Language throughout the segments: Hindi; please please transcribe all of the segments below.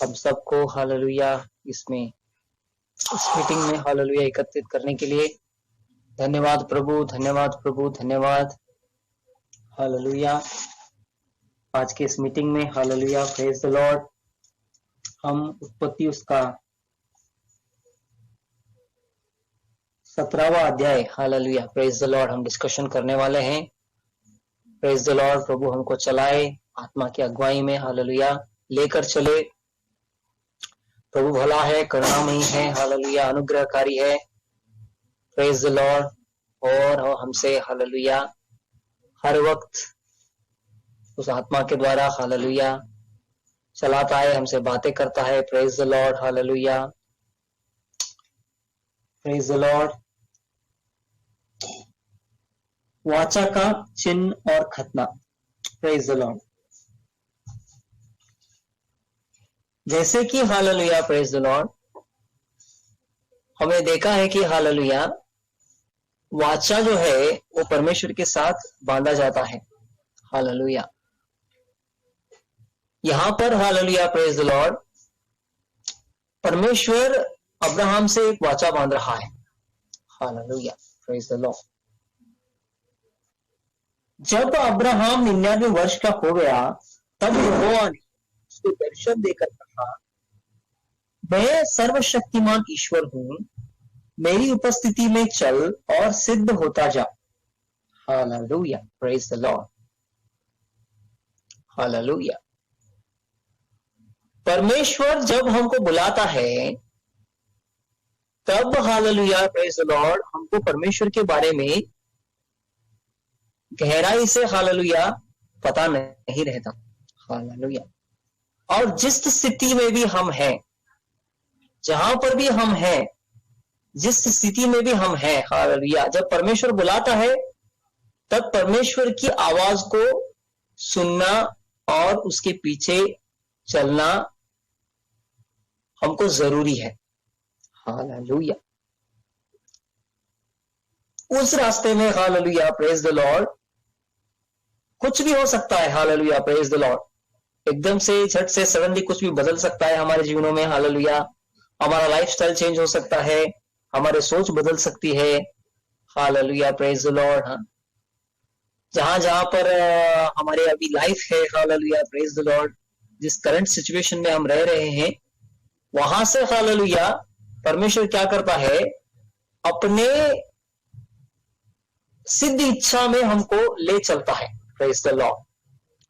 हम सबको हालेलुया इसमें इस मीटिंग में हालेलुया एकत्रित करने के लिए धन्यवाद प्रभु, धन्यवाद प्रभु, धन्यवाद। हालेलुया आज के इस मीटिंग में हालेलुया प्रेज द लॉर्ड हम उत्पत्ति उसका 17वां अध्याय हालेलुया प्रेज द लॉर्ड हम डिस्कशन करने वाले हैं। प्रेज द लॉर्ड प्रभु हमको चलाए आत्मा की अगुवाई में हालेलुया लेकर चले। प्रभु भला है, करुणामयी है, हालेलुया अनुग्रहकारी है। प्रेज द लॉर्ड और हमसे हालेलुया हर वक्त उस आत्मा के द्वारा हालेलुया चलाता है, हमसे बातें करता है। Praise the Lord hallelujah, praise the Lord. वाचा का चिन्ह और खतना, प्रेज द लॉर्ड। जैसे कि हालेलुया प्रेज द लॉर्ड हमें देखा है कि हालेलुया वाचा जो है वो परमेश्वर के साथ बांधा जाता है। हालेलुया यहां पर हालेलुया प्रेज द लॉर्ड परमेश्वर अब्राहम से एक वाचा बांध रहा है। Hallelujah praise the Lord. जब अब्राहम 99 वर्ष का हो गया तब यहोवा ने उसको दर्शन देकर कहा, मैं सर्वशक्तिमान ईश्वर हूं, मेरी उपस्थिति में चल और सिद्ध होता जा। Hallelujah praise the Lord. Hallelujah परमेश्वर जब हमको बुलाता है तब हालेलुया प्रेज द लॉर्ड हमको परमेश्वर के बारे में गहराई से हालेलुया पता नहीं रहता। हालेलुया और जिस स्थिति में भी हम हैं, जहां पर भी हम हैं, जिस स्थिति में भी हम हैं, हालेलुया जब परमेश्वर बुलाता है तब परमेश्वर की आवाज को सुनना और उसके पीछे चलना हमको जरूरी है। हालेलुया उस रास्ते में हालेलुया प्रेज द लॉर्ड कुछ भी हो सकता है। हालेलुया प्रेज द लॉर्ड एकदम से झट से सडनली कुछ भी बदल सकता है हमारे जीवनों में। हालेलुया हमारा लाइफस्टाइल चेंज हो सकता है, हमारे सोच बदल सकती है। Hallelujah praise the Lord. जहां जहां पर हमारे अभी लाइफ है, हालेलुया प्रेज द लॉर्ड जिस करंट सिचुएशन में हम रह रहे हैं वहां से हालेलुया परमेश्वर क्या करता है, अपने सिद्ध इच्छा में हमको ले चलता है। Praise the Lord.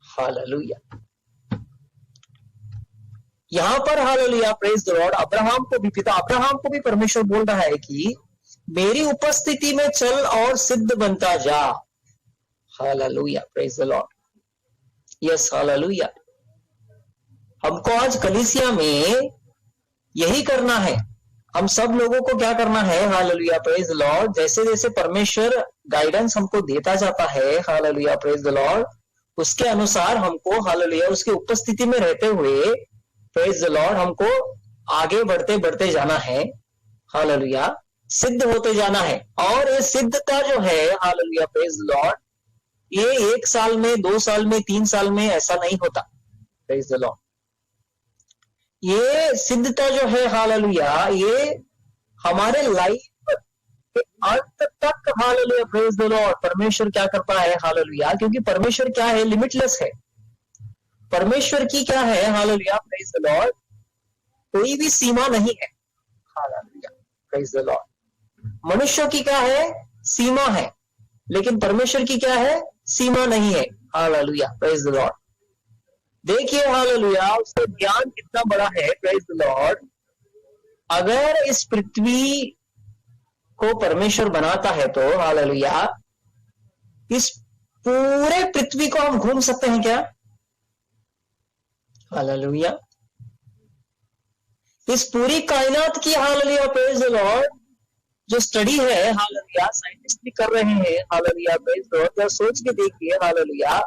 हालेलुया यहां पर hallelujah praise the Lord Abraham को भी, पिता अब्राहम को भी परमेश्वर बोल रहा है कि मेरी उपस्थिति में चल और सिद्ध बनता जा। Hallelujah praise the Lord. Yes hallelujah हमको आज कलीसिया में यही करना है। हम सब लोगों को क्या करना है, हालेलुया प्रेज द लॉर्ड जैसे जैसे परमेश्वर गाइडेंस हमको देता जाता है, हालेलुया प्रेज द लॉर्ड उसके अनुसार हमको हालेलुया उसकी उपस्थिति में रहते हुए प्रेज द लॉर्ड हमको आगे बढ़ते बढ़ते जाना है। हालेलुया सिद्ध होते जाना है। और ये सिद्धता जो है हालेलुया प्रेज द लॉर्ड ये 1 साल में, 2 साल में, 3 साल में ऐसा नहीं होता। प्रेज द लॉर्ड ये सिद्धता जो है हालेलुया ये हमारे लाइफ के अंत तक हालेलुया प्रेज द लॉर्ड परमेश्वर क्या करता है। हालेलुया क्योंकि परमेश्वर क्या है, लिमिटलेस है। परमेश्वर की क्या है, हालेलुया प्रेज द लॉर्ड कोई भी सीमा नहीं है। हालेलुया प्रेज द लॉर्ड मनुष्यों की क्या है, सीमा है, लेकिन परमेश्वर की क्या है, सीमा नहीं है। Hallelujah praise the Lord. देखिए हालेलुया उसका ज्ञान कितना बड़ा है। प्रेज द लॉर्ड अगर इस पृथ्वी को परमेश्वर बनाता है तो हालेलुया इस पूरे पृथ्वी को हम घूम सकते हैं क्या? हालेलुया इस पूरी कायनात की हालेलुया प्रेज द लॉर्ड जो स्टडी है हालेलुया साइंटिस्ट भी कर रहे हैं। हालेलुया प्रेज द लॉर्ड सोच के देखिए हालेलुया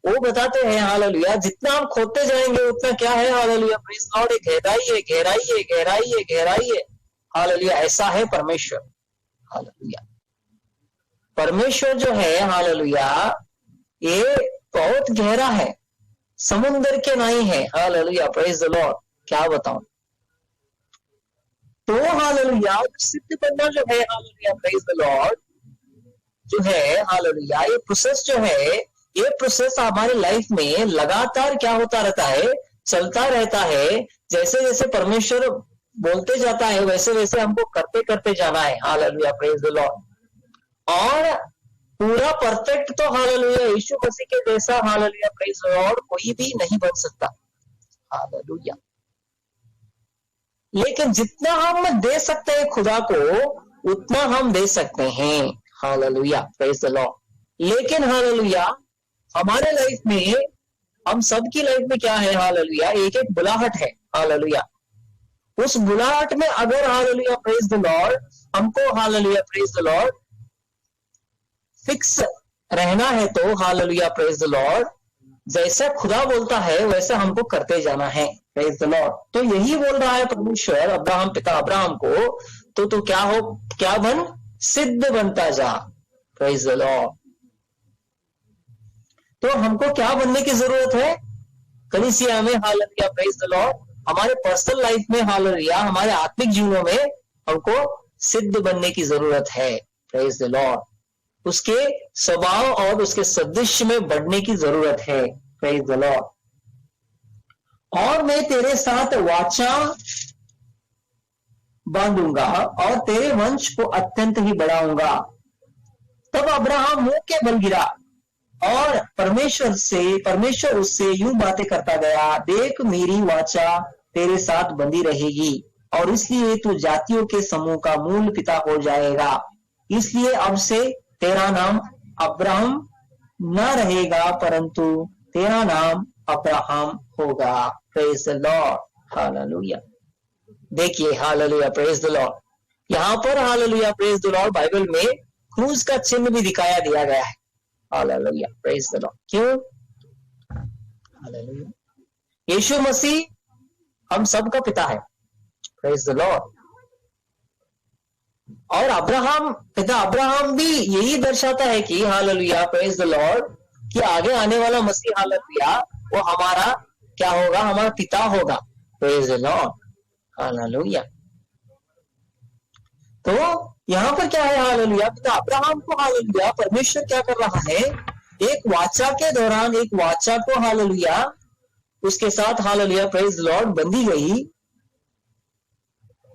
वो बताते हैं हालेलुया जितना हम खोदते जाएंगे उतना क्या है, हालेलुया प्रेज द लॉर्ड गहराई है, गहराई है, गहराई है, गहराई है। हालेलुया ऐसा है परमेश्वर। हालेलुया परमेश्वर जो है हालेलुया ये बहुत गहरा है, समुंदर के नहीं है। हालेलुया प्रेज द लॉर्ड क्या बताऊं। तो हालेलुया, सिद्ध बनना जो है, हालेलुया प्रेज द लॉर्ड, जो है हालेलुया, ये प्रोसेस जो है, ये प्रोसेस हमारी लाइफ में लगातार क्या होता रहता है, चलता रहता है। जैसे जैसे परमेश्वर बोलते जाता है वैसे वैसे हमको करते करते जाना है। Hallelujah praise the Lord. और पूरा परफेक्ट तो हालेलुया यीशु मसीह के जैसा, हालेलुया प्रेज द लॉर्ड, कोई भी नहीं बन सकता। हालेलुया। लेकिन जितना हम दे सकते हैं खुदा को, उतना हम दे सकते हैं। Hallelujah praise the Lord. लेकिन हालेलुया, हमारे लाइफ में, हम सबकी लाइफ में क्या है, हालेलुया, एक एक बुलाहट है। हालेलुया, उस बुलाहट में अगर हालेलुया प्रेज द लॉर्ड हमको, hallelujah praise the Lord, fix रहना है, तो हालेलुया प्रेज द लॉर्ड, जैसा खुदा बोलता है वैसा हमको करते जाना है। Praise the Lord. तो यही बोल रहा है परमेश्वर अब्राहम, पिता अब्राहम को, तो क्या हो, क्या बन, सिद्ध बनता जा। Praise the Lord. तो हमको क्या बनने की जरूरत है कलीसिया में, हालेलुया प्रेज द लॉर्ड, हमारे पर्सनल लाइफ में, हालेलुया, हमारे आत्मिक जीवनों में हमको सिद्ध बनने की जरूरत है। Praise the Lord. उसके स्वभाव और उसके सदृश्य में बढ़ने की जरूरत है। Praise the Lord. और मैं तेरे साथ वाचा बांधूंगा और तेरे वंश को अत्यंत ही बढ़ाऊंगा। तब अब्राहम मुंह के बल गिरा और परमेश्वर उससे यूं बातें करता गया, देख मेरी वाचा तेरे साथ बंधी रहेगी और इसलिए तू जातियों के समूह का मूल पिता हो जाएगा। इसलिए अब से तेरा नाम अब्राहम न रहेगा, परंतु तेरा नाम अब्राहम होगा। Praise the Lord. हालेलुया। देखिए हालेलुया प्रेज द लॉर्ड, यहाँ पर hallelujah praise the Lord Bible में क्रूज का चिन्ह भी दिखाया दिया गया है। Hallelujah praise the Lord. क्यों? हालेलुया, यीशु मसीह हम सबका पिता है। Praise the Lord. और अब्राहम, पिता अब्राहम भी यही दर्शाता है कि हालेलुया प्रेज द लॉर्ड, कि आगे आने वाला मसीह हालेलुया वो हमारा क्या होगा, हमारा पिता होगा। Praise the Lord. हालेलुया। तो यहाँ पर क्या है, हालेलुया, पिता अब्राहम को हालेलुया परमेश्वर क्या कर रहा है, एक वाचा के दौरान, एक वाचा को हालेलुया उसके साथ हालेलुया प्रेज द लॉर्ड बंधी गई।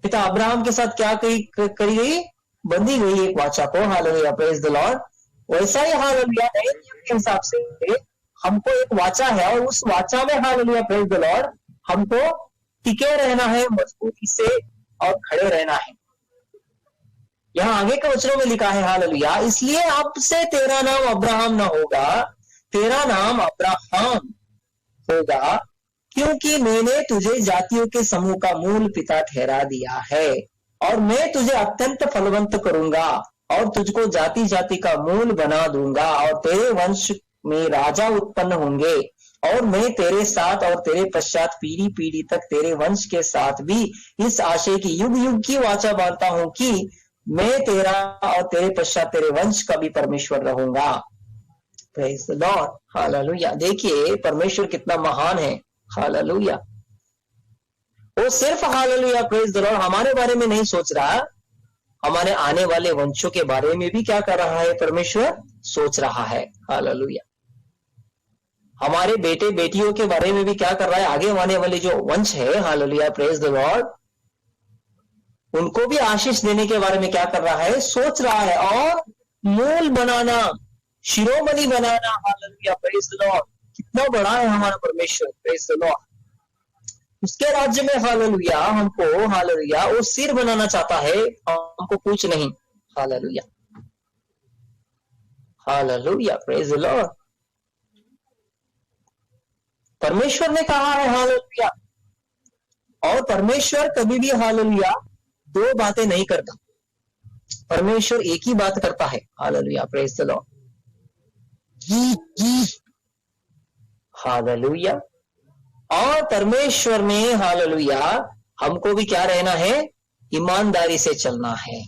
पिता अब्राहम के साथ क्या करी गई, बंधी गई एक वाचा को। Hallelujah praise the Lord. वैसा ही हालेलुया नए नियम के हिसाब से हमको एक वाचा है और उस वाचा में हालेलुया प्रेज द लॉर्ड हमको टिके रहना है, मजबूती से और खड़े रहना है। यहाँ आगे के वचनों में लिखा है हालेलुया, इसलिए अब से तेरा नाम अब्राहम न होगा, तेरा नाम अब्राहम होगा, क्योंकि मैंने तुझे जातियों के समूह का मूल पिता ठहरा दिया है और मैं तुझे अत्यंत फलवंत करूंगा और तुझको जाति जाति का मूल बना दूंगा और तेरे वंश में राजा उत्पन्न होंगे और मैं तेरे साथ और तेरे पश्चात पीढ़ी पीढ़ी तक तेरे वंश के साथ भी इस आशय की युग युग की वाचा बांधता हूं कि मैं तेरा और तेरे पश्चात तेरे वंश का भी परमेश्वर रहूंगा। Praise the Lord. हालेलुया। देखिए परमेश्वर कितना महान है। हालेलुया। वो सिर्फ हालेलुया प्रेज द लॉर्ड हमारे बारे में नहीं सोच रहा, हमारे आने वाले वंशों के बारे में भी क्या कर रहा है, परमेश्वर सोच रहा है। हालेलुया। हमारे बेटे बेटियों के बारे में भी क्या कर रहा है, आगे आने वाले जो वंश है, हालेलुया प्रेज द लॉर्ड, उनको भी आशीष देने के बारे में क्या कर रहा है, सोच रहा है। और मूल बनाना, शिरोमणि बनाना, हालेलुया प्रेज द लॉर्ड, कितना बड़ा है हमारा परमेश्वर। Praise the Lord. उसके राज्य में हालेलुया हमको हालेलुया वो सिर बनाना चाहता है, हमको कुछ नहीं। Hallelujah. Hallelujah praise the Lord. परमेश्वर ने कहा है हालेलुया, और परमेश्वर कभी भी हालेलुया दो बातें नहीं करता, परमेश्वर एक ही बात करता है। Hallelujah praise the Lord. Hallelujah. और परमेश्वर में हालेलुया हमको भी क्या रहना है, ईमानदारी से चलना है,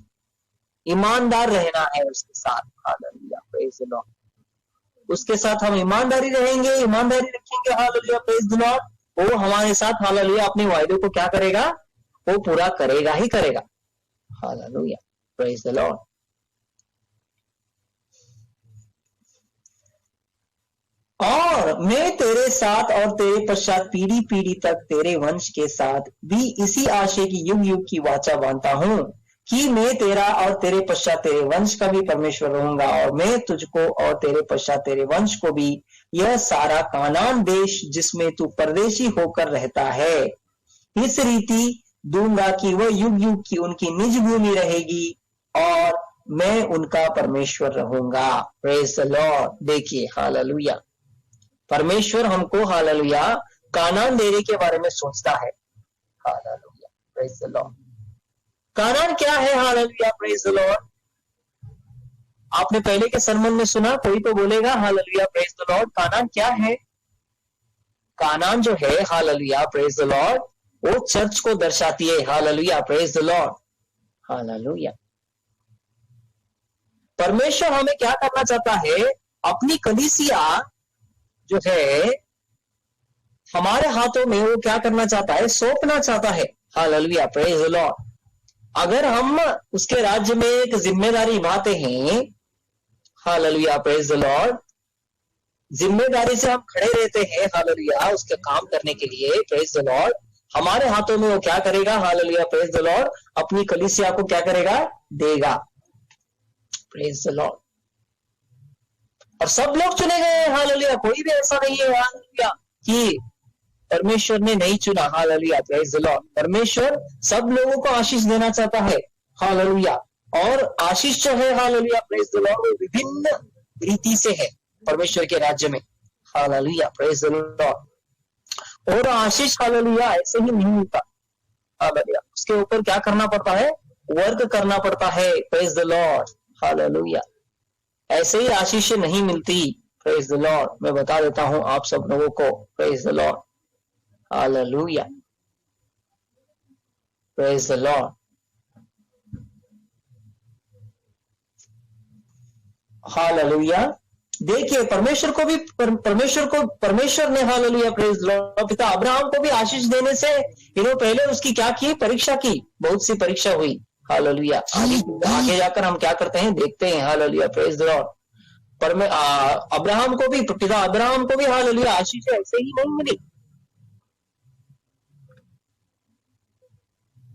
ईमानदार रहना है उसके साथ। Hallelujah praise the Lord. उसके साथ हम ईमानदारी रहेंगे, ईमानदारी रखेंगे। Hallelujah praise the Lord. वो हमारे साथ हालेलुया अपने वायदे को क्या करेगा, वो पूरा करेगा ही करेगा। Hallelujah, praise the Lord. और मैं तेरे साथ और तेरे पश्चात पीढ़ी पीढ़ी तक तेरे वंश के साथ भी इसी आशय की युग युग की वाचा बांधता हूं कि मैं तेरा और तेरे पश्चात तेरे वंश का भी परमेश्वर रहूंगा, और मैं तुझको और तेरे पश्चात तेरे वंश को भी यह सारा कानान देश जिसमें तू परदेशी होकर रहता है इस रीति दूंगा कि वह युग युग की उनकी निज भूमि रहेगी और मैं उनका परमेश्वर रहूंगा। Praise the Lord. देखिए हालेलुया, परमेश्वर हमको हालेलुया कानान देने के बारे में सोचता है। Hallelujah, praise the Lord. Canaan क्या है? Hallelujah, praise the Lord. आपने पहले के सरमन में सुना, कोई तो बोलेगा hallelujah, praise the Lord. Canaan क्या है? कानान जो है हालेलुया, प्रेज द लॉर्ड, वो चर्च को दर्शाती है। Hallelujah, praise the Lord. Hallelujah. परमेश्वर हमें क्या करना चाहता है? अपनी कलीसिया जो है हमारे हाथों में वो क्या करना चाहता है? सौंपना चाहता है। Hallelujah, praise the Lord. अगर हम उसके राज्य में एक जिम्मेदारी निभाते हैं, हालेलुया, प्रेज द लॉर्ड, जिम्मेदारी से हम खड़े रहते हैं हालेलुया उसके काम करने के लिए, प्रेज द लॉर्ड, हमारे हाथों में वो क्या करेगा? हालेलुया, प्रेज द लॉर्ड, अपनी कलीसिया को क्या करेगा? देगा। Praise the Lord. और सब लोग चुने गए हैं। हालेलुया, कोई भी ऐसा नहीं है हालेलुया कि परमेश्वर ने नहीं चुना। Hallelujah, praise the Lord. परमेश्वर सब लोगों को आशीष देना चाहता है। हालेलुया। और आशीष जो है हालेलुया, प्रेज द लॉर्ड, विभिन्न रीति से है परमेश्वर के राज्य में। Hallelujah, praise the Lord. और आशीष हालेलुया ऐसे ही नहीं मिलता। हालेलुया, उसके ऊपर क्या करना पड़ता है? वर्क करना पड़ता है। Praise the Lord. हालेलुया, ऐसे ही आशीष नहीं मिलती। Praise the Lord. मैं बता देता हूं आप सब लोगों को। Praise the Lord. Hallelujah, praise the Lord. Hallelujah. देखिए परमेश्वर ने हालेलुया, प्रेज द लॉर्ड, पिता अब्राहम को भी आशीष देने से पहले उसकी क्या की? परीक्षा की। बहुत सी परीक्षा हुई। हालेलुया। आगे जाकर हम क्या करते हैं देखते हैं। Hallelujah, praise the Lord. पर अब्राहम को भी, पिता अब्राहम को भी हालेलुया आशीष ऐसे ही नहीं मिली।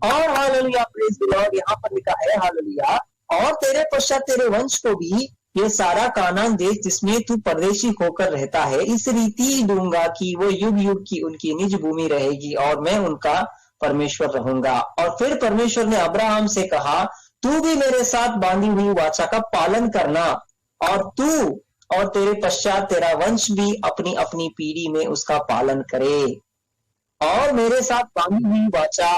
और हालेलुया, प्रेज द लॉर्ड, यहाँ पर लिखा है हालेलुया, और तेरे पश्चात तेरे वंश को भी ये सारा कानान देश जिसमें तू परदेशी होकर रहता है इस रीति दूंगा कि वो युग युग की उनकी निज भूमि रहेगी और मैं उनका परमेश्वर रहूंगा। और फिर परमेश्वर ने अब्राहम से कहा, तू भी मेरे साथ बांधी हुई वाचा का पालन करना, और तू और तेरे पश्चात तेरा वंश भी अपनी अपनी पीढ़ी में उसका पालन करे। और मेरे साथ बांधी हुई वाचा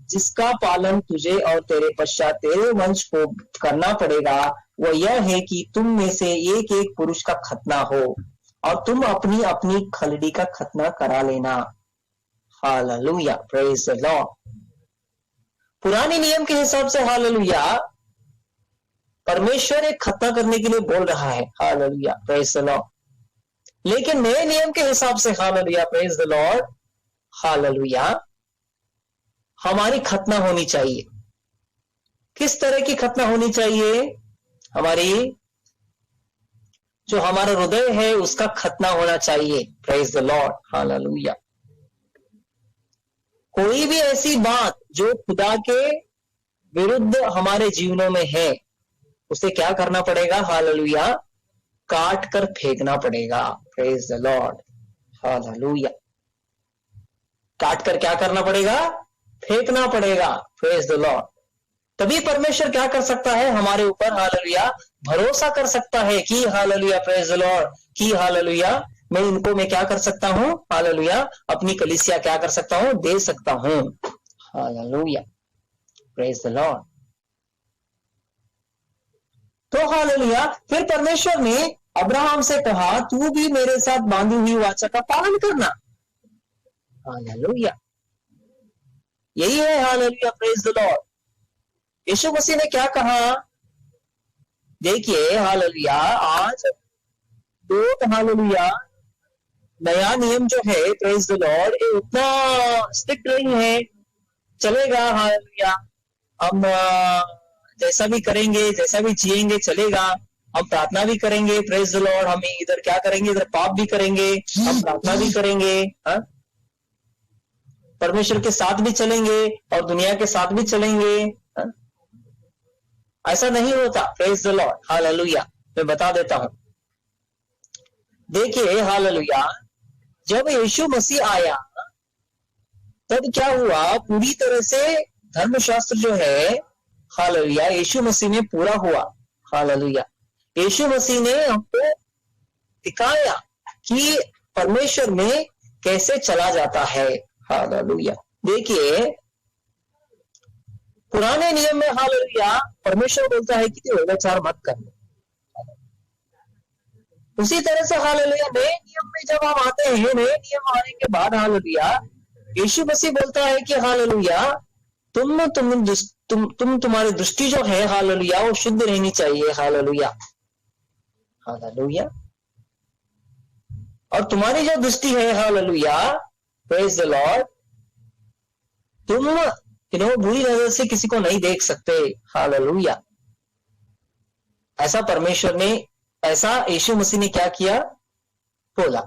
जिसका पालन तुझे और तेरे पश्चात तेरे वंश को करना पड़ेगा, वो यह है कि तुम में से एक एक पुरुष का खतना हो और तुम अपनी अपनी खलड़ी का खतना करा लेना। Hallelujah, praise the Lord. पुराने नियम के हिसाब से हालेलुया परमेश्वर एक खतना करने के लिए बोल रहा है। Hallelujah, praise the Lord. लेकिन नए नियम के हिसाब से hallelujah, praise the Lord, hallelujah, हमारी खतना होनी चाहिए। किस तरह की खतना होनी चाहिए? हमारी जो हमारा हृदय है उसका खतना होना चाहिए। Praise the Lord. हालेलुया। कोई भी ऐसी बात जो खुदा के विरुद्ध हमारे जीवनों में है उसे क्या करना पड़ेगा? हालेलुया, काट कर फेंकना पड़ेगा। Praise the Lord. हालेलुया। काट कर क्या करना पड़ेगा? फेंकना पड़ेगा। Praise the Lord. तभी परमेश्वर क्या कर सकता है? हमारे ऊपर हालेलुया भरोसा कर सकता है कि हालेलुया, प्रेज द लॉर्ड, कि हालेलुया मैं क्या कर सकता हूं? हालेलुया, अपनी कलीसिया क्या कर सकता हूं? दे सकता हूं। Hallelujah, praise the Lord. तो हालेलुया, फिर परमेश्वर ने अब्राहम से कहा, तू भी मेरे साथ बांधी हुई वाचा का पालन करना। हालेलुया, यही है हालेलुया, प्रेज द लॉर्ड। यीशु मसीह ने क्या कहा? देखिए हालेलुया, आज लोग हालेलुया नया नियम जो है प्रेज द लॉर्ड ये उतना स्ट्रिक्ट नहीं है, चलेगा। हालेलुया, हम जैसा भी करेंगे, जैसा भी जिएंगे चलेगा। हम प्रार्थना भी करेंगे प्रेज द लॉर्ड, हम इधर क्या करेंगे, इधर पाप भी करेंगे, हम प्रार्थना भी करेंगे, परमेश्वर के साथ भी चलेंगे और दुनिया के साथ भी चलेंगे। ऐसा नहीं होता प्रेज द लॉर्ड। हालेलुया, मैं बता देता हूं। देखिए हालेलुया, जब यीशु मसीह आया तब क्या हुआ, पूरी तरह से धर्मशास्त्र जो है हालेलुया यीशु मसीह में पूरा हुआ। हालेलुया, यीशु मसीह ने हमको दिखाया कि परमेश्वर में कैसे चला जाता है। हालेलुया, देखिए पुराने नियम में हालेलुया परमेश्वर बोलता है कि व्यभिचार मत करना। उसी तरह से हालेलुया नए नियम में जब हम आते हैं, नए नियम आने के बाद हालेलुया यीशु मसीह बोलता है कि हालेलुया तुम्हारी दृष्टि जो है हालेलुया वो शुद्ध रहनी चाहिए। हालेलुया, हालेलुया, और तुम्हारी जो दृष्टि है हालेलुया प्रेज द लॉर्ड, तुम बुरी नजर से किसी को नहीं देख सकते। हालेलुया, ऐसा परमेश्वर ने, ऐसा यीशु मसीह ने क्या किया, बोला।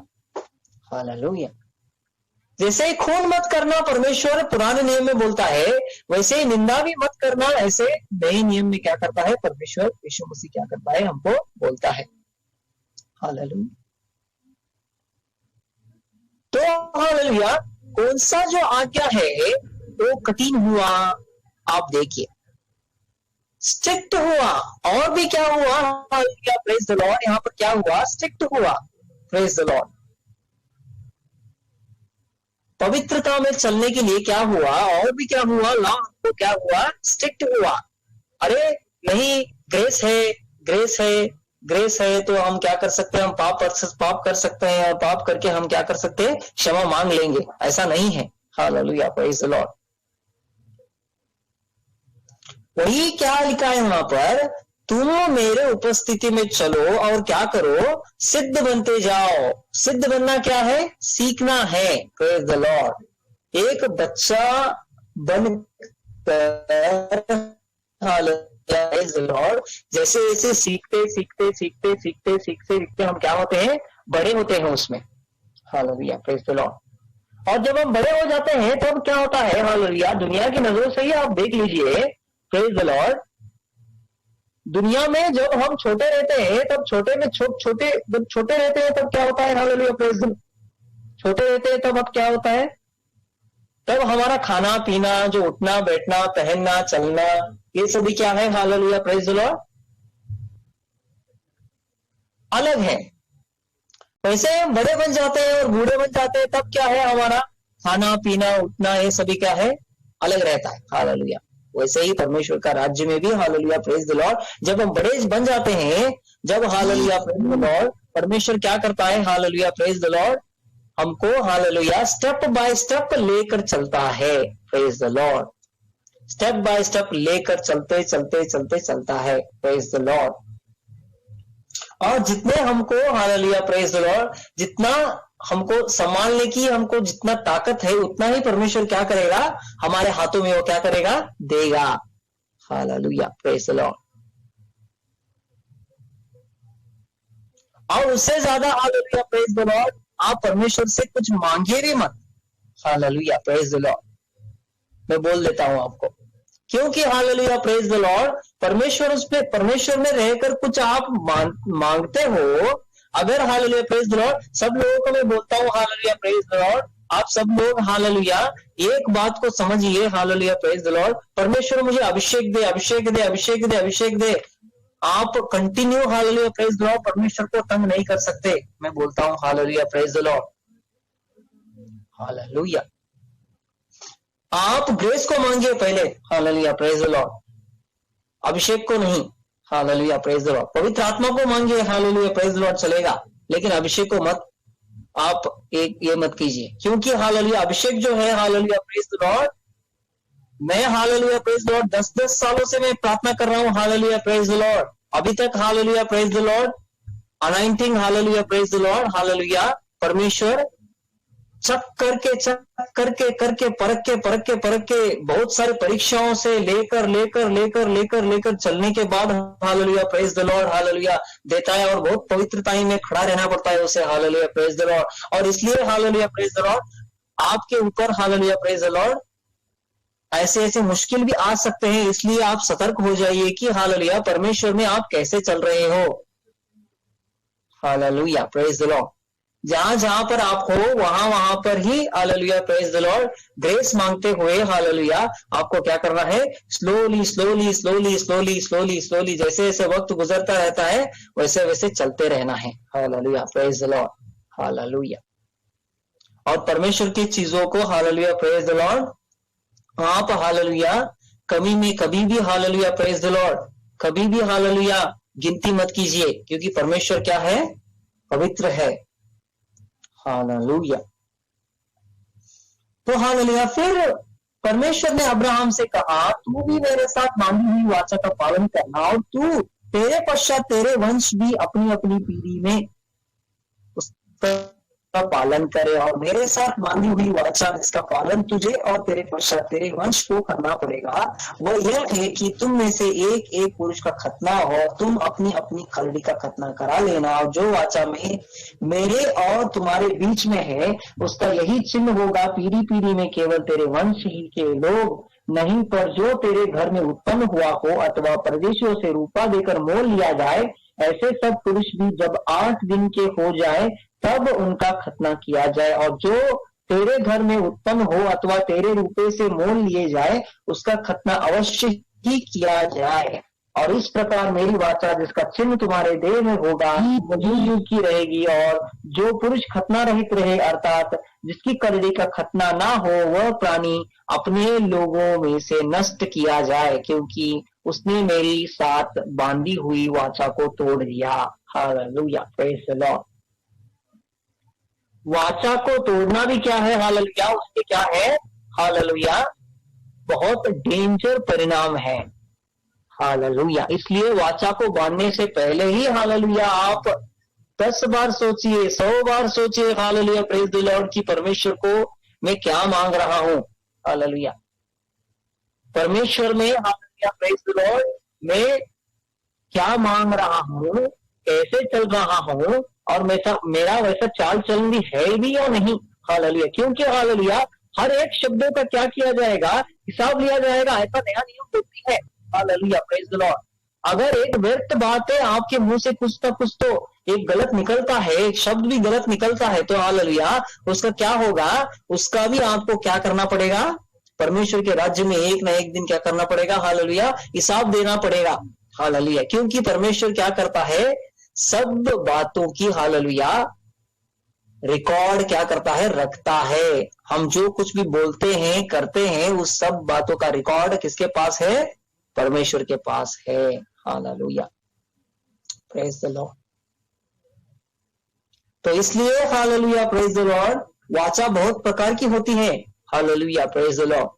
हालेलुया, जैसे खून मत करना परमेश्वर पुराने नियम में बोलता है, वैसे निंदा भी मत करना ऐसे नए नियम में क्या करता है परमेश्वर यीशु मसीह क्या करता है, हमको बोलता है। हालेलुया, तो हालेलुया कौन सा जो आज्ञा है वो कठिन हुआ, आप देखिए, स्ट्रिक्ट हुआ, और भी क्या हुआ हालेलुया प्रेज द लॉर्ड, यहाँ पर क्या हुआ, स्ट्रिक्ट हुआ प्रेज द लॉर्ड। पवित्रता में चलने के लिए क्या हुआ, और भी क्या हुआ, लॉ तो क्या हुआ, स्ट्रिक्ट हुआ। अरे नहीं, ग्रेस है, ग्रेस है, ग्रेस है तो हम क्या कर सकते हैं, हम पाप कर सकते हैं, और पाप करके हम क्या कर सकते हैं, क्षमा मांग लेंगे, ऐसा नहीं है। Hallelujah praise the Lord. वही क्या लिखा है वहां पर, तुम मेरे उपस्थिति में चलो और क्या करो, सिद्ध बनते जाओ। सिद्ध बनना क्या है, सीखना है प्रेज द लॉर्ड। एक बच्चा बन प्रेज द लॉर्ड, जैसे जैसे सीखते सीखते सीखते सीखते सीखते सीखते हम क्या होते हैं, बड़े होते हैं उसमें। Hallelujah praise the Lord. और जब हम बड़े हो जाते हैं तब क्या होता है, हालेलुया दुनिया की नजरों से ही आप देख लीजिए प्रेज द लॉर्ड, दुनिया में जब हम छोटे रहते हैं तब छोटे रहते हैं तब क्या होता है, हालेलुया प्रेज द, छोटे रहते हैं तब अब क्या होता है, तब हमारा खाना पीना, जो उठना बैठना पहनना चलना, ये सभी क्या है, हालेलुया प्रेज द लॉर्ड, अलग है। वैसे हम बड़े बन जाते हैं और बूढ़े बन जाते हैं तब क्या है, हमारा खाना पीना उठना ये सभी क्या है, अलग रहता है। हालेलुया, वैसे ही परमेश्वर का राज्य में भी हालेलुया प्रेज द लॉर्ड, जब हम बड़े बन जाते हैं, जब हालेलुया प्रेज द लॉर्ड, परमेश्वर क्या करता है, हालेलुया प्रेज द लॉर्ड, हमको हालेलुया स्टेप बाय स्टेप लेकर चलता है praise the Lord, step by step लेकर चलते चलते चलते चलता है प्रेज द लॉर्ड। और जितने हमको हालेलुया प्रेज द लॉर्ड, जितना हमको संभालने की हमको जितना ताकत है, उतना ही परमेश्वर क्या करेगा, हमारे हाथों में वो क्या करेगा, देगा। Hallelujah praise the Lord. और उससे ज्यादा हालेलुया प्रेज द लॉर्ड, आप परमेश्वर से कुछ मांगे भी मत। हालेलुया प्रेज द लॉर्ड, मैं बोल देता हूं आपको, क्योंकि हालेलुया प्रेज द लॉर्ड, परमेश्वर में रहकर कुछ आप मांगते हो, अगर हालेलुया प्रेज द लॉर्ड, सब लोगों को मैं बोलता हूं हालेलुया प्रेज द लॉर्ड, आप सब लोग हालेलुया एक बात को समझिए, हालेलुया प्रेज द लॉर्ड, परमेश्वर मुझे अभिषेक दे, अभिषेक दे, अभिषेक दे, अभिषेक दे, आप continue hallelujah praise the Lord परमेश्वर को तंग नहीं कर सकते। मैं बोलता हूं hallelujah praise the Lord, hallelujah. आप ग्रेस को मांगिए पहले, हालेलुया प्रेज द लॉर्ड, अभिषेक को नहीं। हालेलुया प्रेज द लॉर्ड, पवित्र आत्मा को मांगिए, हालेलुया प्रेज द लॉर्ड चलेगा, लेकिन अभिषेक को मत, आप एक ये मत कीजिए, क्योंकि हालेलुया अभिषेक जो है, हालेलुया प्रेज द लॉर्ड, मैं हालेलुया प्रेज द लॉर्ड 10 सालों से मैं प्रार्थना कर रहा हूं, हालेलुया प्रेज द लॉर्ड, अभी तक hallelujah praise the Lord, anointing hallelujah praise the Lord, hallelujah परमेश्वर चक करके परख के बहुत सारे परीक्षाओं से लेकर चलने के बाद hallelujah praise the Lord hallelujah देता है, और बहुत पवित्रताई में खड़ा रहना पड़ता है उसे। Hallelujah praise the Lord. और इसलिए हालेलुया प्रेज द लॉर्ड आपके ऊपर हालेलुया प्रेज द लॉर्ड ऐसे मुश्किल भी आ सकते हैं, इसलिए आप सतर्क हो जाइए कि हालेलुया परमेश्वर में आप कैसे चल रहे हो। Hallelujah praise the Lord. जहां पर आप हो वहां पर ही hallelujah praise the Lord grace मांगते हुए हालेलुया आपको क्या करना है, स्लोली जैसे जैसे वक्त गुजरता रहता है वैसे वैसे चलते रहना है। Hallelujah praise the Lord hallelujah. और परमेश्वर की चीजों को हालेलुया प्रेज द लॉर्ड आप हालेलुया कमी में कभी भी हालेलुया प्रेज द लॉर्ड कभी भी हालेलुया गिनती मत कीजिए, क्योंकि परमेश्वर क्या है, पवित्र है। हालेलुया। तो हालेलुया फिर परमेश्वर ने अब्राहम से कहा, तू भी मेरे साथ बांधी हुई वाचा का पालन करना, और तू तेरे पश्चात तेरे वंश भी अपनी अपनी पीढ़ी में उसका पालन करे, और मेरे साथ बांधी हुई वाचा इसका पालन तुझे और तेरे पश्चात तेरे वंश को करना पड़ेगा। वो यह है कि तुम में से एक एक पुरुष का खतना हो, तुम अपनी अपनी खलड़ी का खतना करा लेना, और जो वाचा में मेरे और तुम्हारे बीच में है उसका यही चिन्ह होगा। पीढ़ी पीढ़ी में केवल तेरे वंश ही के लोग नहीं, पर जो तेरे घर में उत्पन्न हुआ हो अथवा परदेशियों से रूपा देकर मोल लिया जाए, ऐसे सब पुरुष भी जब 8 दिन के हो जाए तब उनका खतना किया जाए, और जो तेरे घर में उत्पन्न हो अथवा तेरे रुपए से मोल लिए जाए उसका खतना अवश्य ही किया जाए। और इस प्रकार मेरी वाचा जिसका चिन्ह तुम्हारे देह में होगा युग युग की रहेगी, और जो पुरुष खतना रहित रहे अर्थात जिसकी कलड़ी का खतना ना हो वह प्राणी अपने लोगों में से नष्ट किया जाए, क्योंकि उसने मेरी साथ बांधी हुई वाचा को तोड़ दिया। Hallelujah praise the Lord. वाचा को तोड़ना भी क्या है, हालेलुया उसके क्या है, हालेलुया बहुत डेंजर परिणाम है। हालेलुया। इसलिए वाचा को बांधने से पहले ही हालेलुया आप 10 बार सोचिए, 100 बार सोचिए हालेलुया प्रेज द लॉर्ड की परमेश्वर को मैं क्या मांग रहा हूं। हालेलुया परमेश्वर में हालेलुया प्रेज द लॉर्ड मैं क्या मांग रहा हूं, कैसे चल रहा हूं, और मेरा वैसा चाल चलन भी है भी या नहीं। हालेलुया। क्योंकि हालेलुया हर एक शब्दों का क्या किया जाएगा, हिसाब लिया जाएगा, ऐसा नया नियम होती है। Hallelujah praise the Lord. अगर एक व्यर्थ बात है आपके मुंह से कुछ ना कुछ तो एक गलत निकलता है, एक शब्द भी गलत निकलता है, तो हालेलुया उसका क्या होगा, उसका भी आपको क्या करना पड़ेगा, परमेश्वर के राज्य में एक ना एक दिन क्या करना पड़ेगा, हालेलुया हिसाब देना पड़ेगा। हालेलुया। क्योंकि परमेश्वर क्या करता है, सब बातों की हालेलुया रिकॉर्ड क्या करता है, रखता है। हम जो कुछ भी बोलते हैं करते हैं उस सब बातों का रिकॉर्ड किसके पास है, परमेश्वर के पास है। Hallelujah praise the Lord. तो इसलिए हालेलुया प्रेज द लॉर्ड वाचा बहुत प्रकार की होती है। Hallelujah praise the Lord.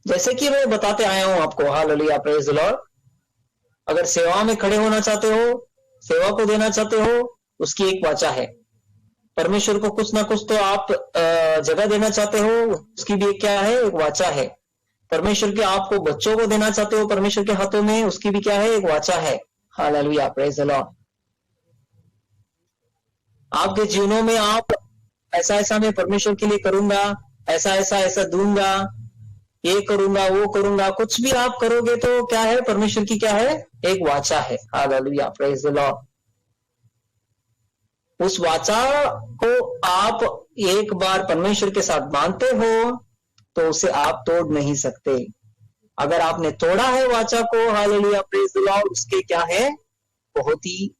जैसे कि मैं बताते आया हूं आपको, हालेलुया प्रेज द लॉर्ड, अगर सेवा में खड़े होना चाहते हो, सेवा को देना चाहते हो, उसकी एक वाचा है। परमेश्वर को कुछ ना कुछ तो आप जगह देना चाहते हो, उसकी भी एक क्या है, एक वाचा है। परमेश्वर के आपको बच्चों को देना चाहते हो परमेश्वर के हाथों में, उसकी भी क्या है, एक वाचा है। Hallelujah praise the Lord. आपके जीवनों में आप ऐसा ऐसा मैं परमेश्वर के लिए करूंगा, ऐसा ऐसा ऐसा दूंगा, ये करूंगा वो करूंगा, कुछ भी आप करोगे तो क्या है, परमेश्वर की क्या है, एक वाचा है। Hallelujah praise the Lord. उस वाचा को आप एक बार परमेश्वर के साथ बांधते हो तो उसे आप तोड़ नहीं सकते। अगर आपने तोड़ा है वाचा को, हालेलुया प्रेज द लॉर्ड, उसके क्या है, बहुत ही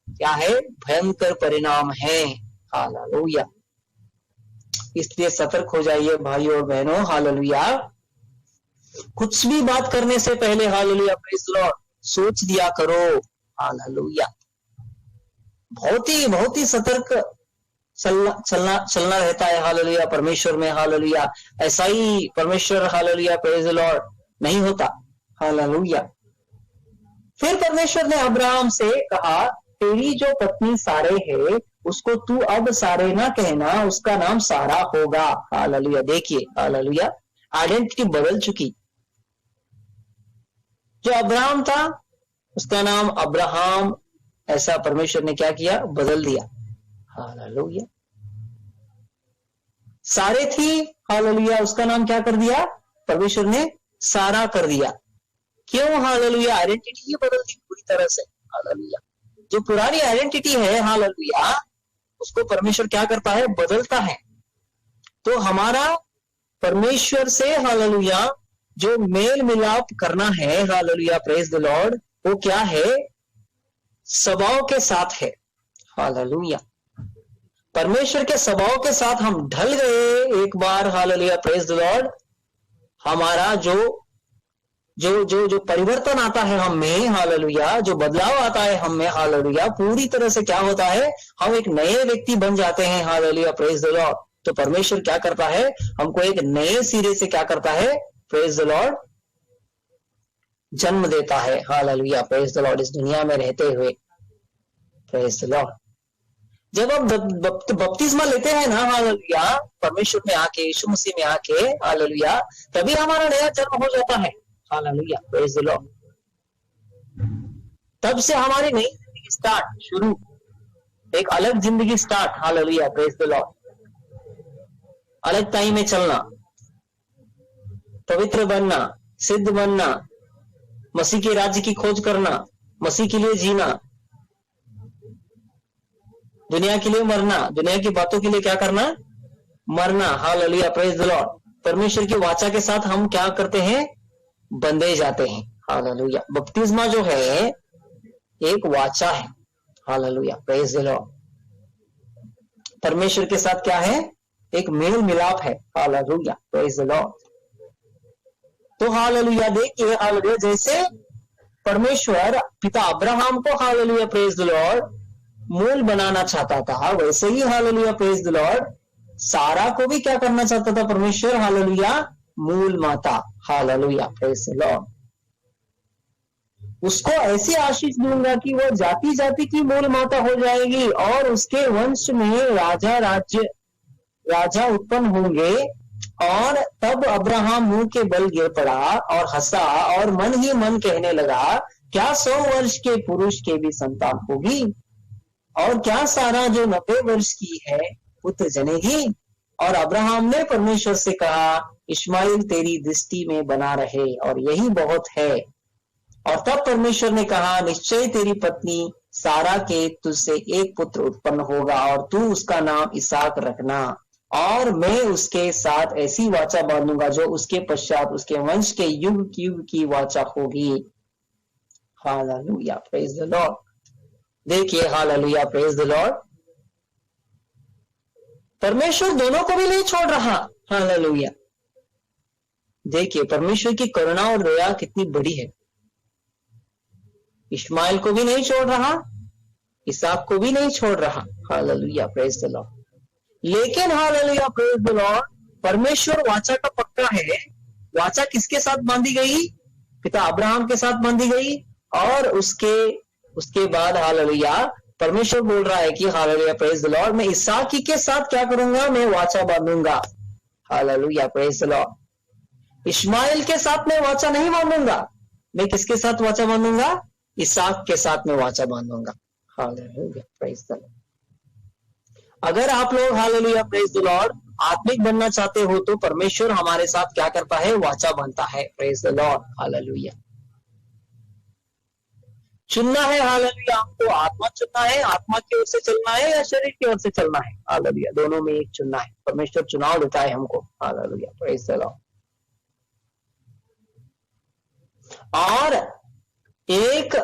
क्या है, भयंकर परिणाम है। हालेलुया। इसलिए सतर्क हो जाइए भाइयों और बहनों। हालेलुया। कुछ भी बात करने से पहले हालेलुया प्रेज द लॉर्ड सोच दिया करो। हालेलुया। बहुत ही सतर्क चलना रहता है। हालेलुया परमेश्वर में। हालेलुया ऐसा ही परमेश्वर हालेलुया प्रेज द लॉर्ड नहीं होता। हालेलुया। फिर परमेश्वर ने अब्राहम से कहा, तेरी जो पत्नी सारे है उसको तू अब सारे ना कहना, उसका नाम सारा होगा। हालेलुया। देखिए हालेलुया, आइडेंटिटी बदल चुकी। जो अब्राहम था उसका नाम अब्राहम, ऐसा परमेश्वर ने क्या किया, बदल दिया। हालेलुया। सारे थी, हालेलुया, उसका नाम क्या कर दिया, परमेश्वर ने सारा कर दिया। क्यों? हालेलुया, आइडेंटिटी ही बदल दी पूरी तरह से। हालेलुया। जो पुरानी आइडेंटिटी है, हालेलुया, उसको परमेश्वर क्या करता है, बदलता है। तो हमारा परमेश्वर से, हालेलुया, जो मेल मिलाप करना है, हालेलुया, प्रेज द लॉर्ड, वो क्या है, स्वभाव के साथ है। हालेलुया। परमेश्वर के स्वभाव के साथ हम ढल गए एक बार, हालेलुया, प्रेज द लॉर्ड। हमारा जो जो जो जो परिवर्तन आता है हम में, हालेलुया, जो बदलाव आता है हम में, हालेलुया, पूरी तरह से क्या होता है, हम एक नए व्यक्ति बन जाते हैं। Hallelujah, praise the Lord. तो परमेश्वर क्या करता है, हमको एक नए सिरे से क्या करता है, प्रेज द लॉर्ड, जन्म देता है। Hallelujah, praise the Lord. इस दुनिया में रहते हुए, प्रेज द लॉर्ड, जब हम बपतिस्मा लेते हैं ना, हालेलुया, परमेश्वर में आके, यीशु मसीह में आके, हालेलुया, तभी हमारा नया जन्म हो जाता है। Hallelujah, praise the Lord. तब से हमारी नई जिंदगी स्टार्ट, शुरू, एक अलग जिंदगी start. Hallelujah, praise the Lord. अलग टाइम में चलना, पवित्र बनना, सिद्ध बनना, मसीह के राज्य की खोज करना, मसीह के लिए जीना, दुनिया के लिए मरना, दुनिया की बातों के लिए क्या करना, मरना। Hallelujah, praise the Lord. परमेश्वर की वाचा के साथ हम क्या करते हैं, बंधे जाते हैं। हालेलुया। बपतिस्मा जो है एक वाचा है। Hallelujah, praise the Lord. परमेश्वर के साथ क्या है, एक मेल मिलाप है। Hallelujah, praise the Lord. तो हालेलुया, देखिए, हालेलुया, जैसे परमेश्वर पिता अब्राहम को, हालेलुया, प्रेज द लॉर्ड, मूल बनाना चाहता था, वैसे ही, हालेलुया, प्रेज द लॉर्ड, सारा को भी क्या करना चाहता था परमेश्वर, हालेलुया, मूल माता। Hallelujah, praise the Lord. उसको ऐसी आशीष दूंगा कि वो जाति जाति की मूल माता हो जाएगी और उसके वंश में राजा उत्पन्न होंगे। और तब अब्राहम मुंह के बल गिर पड़ा और हंसा और मन ही मन कहने लगा, क्या 100 वर्ष के पुरुष के भी संतान होगी, और क्या सारा जो 90 वर्ष की है पुत्र जनेगी। और अब्राहम ने परमेश्वर से कहा, इश्माइल तेरी दृष्टि में बना रहे और यही बहुत है। और तब परमेश्वर ने कहा, निश्चय तेरी पत्नी सारा के तुझसे एक पुत्र उत्पन्न होगा और तू उसका नाम इसहाक रखना, और मैं उसके साथ ऐसी वाचा बांधूंगा जो उसके पश्चात उसके वंश के युग की वाचा होगी। Hallelujah, praise the Lord. देखिए, हालेलुया, प्रेज द लॉर्ड। परमेश्वर दोनों को भी नहीं छोड़ रहा। हालेलुया। देखिए, परमेश्वर की करुणा और दया कितनी बड़ी है। इश्माइल को भी नहीं छोड़ रहा, इसहाक को भी नहीं छोड़ रहा। Hallelujah, praise the Lord. लेकिन, हालेलुया, प्रेज द लॉर्ड, परमेश्वर वाचा का पक्का है। वाचा किसके साथ बांधी गई, पिता अब्राहम के साथ बांधी गई। और उसके बाद, हालेलुया, परमेश्वर बोल रहा है कि, हालेलुया, प्रेज द लॉर्ड, मैं इसहाक के साथ क्या करूंगा, मैं वाचा बांधूंगा। Hallelujah, praise the Lord. Ishmael के साथ मैं वाचा नहीं बांधूंगा, मैं किसके साथ वाचा बांधूंगा, इसहाक के साथ मैं वाचा बांधूंगा। Hallelujah, praise the Lord. अगर आप लोग, हालेलुया, प्रेज द लॉर्ड, आत्मिक बनना चाहते हो तो परमेश्वर हमारे साथ क्या करता है, वाचा बांधता है। Praise the Lord, hallelujah. चुनना है, हालेलुया, हमको आत्मा चुनना है, आत्मा की ओर से चलना है या शरीर की ओर से चलना है। हालेलुया, दोनों में एक चुनना है। परमेश्वर चुनाव देता है हमको। Hallelujah, praise the Lord. और एक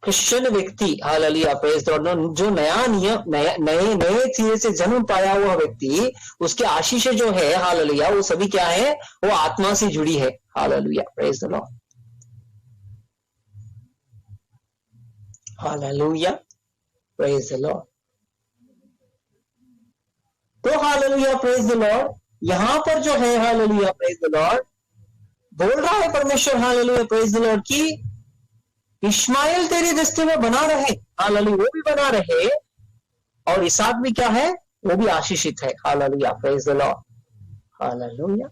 क्रिश्चियन व्यक्ति, हालेलुया, प्रेज द लॉर्ड, जो नया नियम, नए सिरे से जन्म पाया हुआ व्यक्ति, उसके आशीष जो है, हालेलुया, वो सभी क्या है, वो आत्मा से जुड़ी है। Hallelujah, praise the Lord. Hallelujah, praise the Lord. तो हालेलुया, प्रेज द लॉर्ड, यहां पर जो है, हालेलुया, प्रेज द लॉर्ड, बोल रहा है परमेश्वर, हालेलुया, प्रेज द लॉर्ड, की इश्माइल तेरी दृष्टि में बना रहे, हालेलुया, वो भी बना रहे, और इसहाक भी क्या है, वो भी आशीषित है, hallelujah, praise the Lord, hallelujah.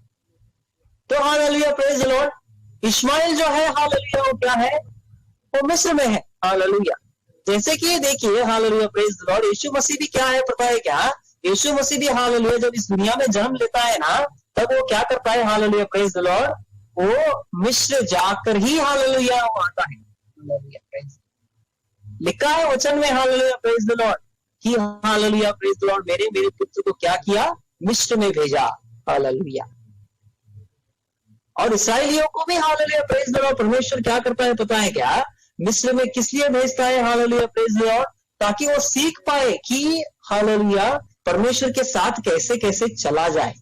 तो hallelujah, praise the Lord. Ishmael जो है, हालेलुया, वो क्या है, वो मिस्र में है, हालेलुया। जैसे कि देखिए, हालेलुया, प्रेज द लॉर्ड, यीशु मसीह भी क्या है पता है क्या, यीशु मसीह भी, हालेलुया, जब इस दुनिया में जन्म लेता है ना, तब वो क्या करता है, हालेलुया, प्रेज द लॉर्ड, वो मिस्र जाकर ही, हालेलुया, वो आता है, हालेलुया, प्रेज। लिखा है वचन में, हालेलुया, प्रेज द लॉर्ड, कि हालेलुया, प्रेज द लॉर्ड, मेरे पुत्र को क्या किया, मिस्र में भेजा, हालेलुया। और इस्राएलियों को भी, हालेलुया, प्रेज द लॉर्ड, परमेश्वर क्या करता है पता है क्या, मिस्र में किस लिए भेजता है, हालेलुया, प्रेज द लॉर्ड, ताकि वो सीख पाए कि हालेलुया, परमेश्वर के साथ कैसे कैसे चला जाए,